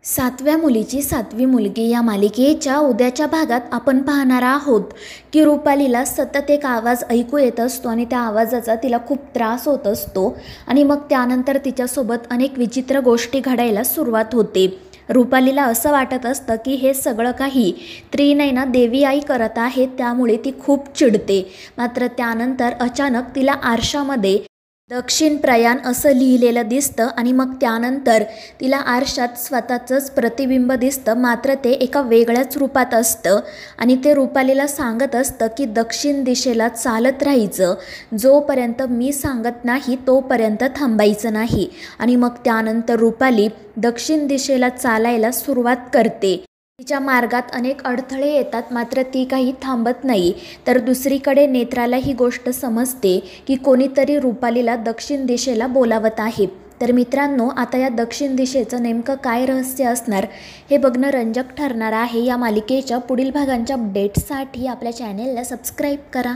सातव्या मुलीची सातवी मुलगी या मालिकेच्या उद्याच्या भागात आपण पाहणार आहोत की रुपालीला सतत एक आवाज ऐकू येत असतो आणि त्या आवाजाचा तिला खूप त्रास होत असतो आणि मग त्यानंतर तिच्यासोबत अनेक विचित्र गोष्टी घडायला सुरुवात होते। रुपालीला असं वाटत असतं की हे सगळं काही त्रिनयना देवी आई करत आहे, त्यामुळे ती खूप चिडते। मात्र त्यानंतर अचानक तिला आरशामध्ये दक्षिण प्रयाण असं लिहिलेलं दिसतं आणि मग त्यानंतर तिला आरशात स्वतःचंच प्रतिबिंब दिसतं, मात्र ते एका वेगळ्याच रूपात असतं आणि ते रुपालीला सांगत असतं की दक्षिण दिशेला चालत राहायचं, जोपर्यंत मी सांगत नाही तोपर्यंत थांबायचं नाही। आणि मग त्यानंतर रुपाली दक्षिण दिशेला चालायला सुरुवात करते। तिच्या मार्गात अनेक अडथळे येतात, मात्र ती काही थांबत नाही। तर दुसरीकडे नेत्राला ही गोष्ट समजते की कोणीतरी रुपालीला दक्षिण दिशेला बोलावत आहे। तर मित्रांनो, आता या दक्षिण दिशेचं नेमकं काय रहस्य असणार हे बघणं रंजक ठरणार आहे। या मालिकेच्या पुढील भागांच्या अपडेट्ससाठी आपल्या चॅनेलला सबस्क्राईब करा।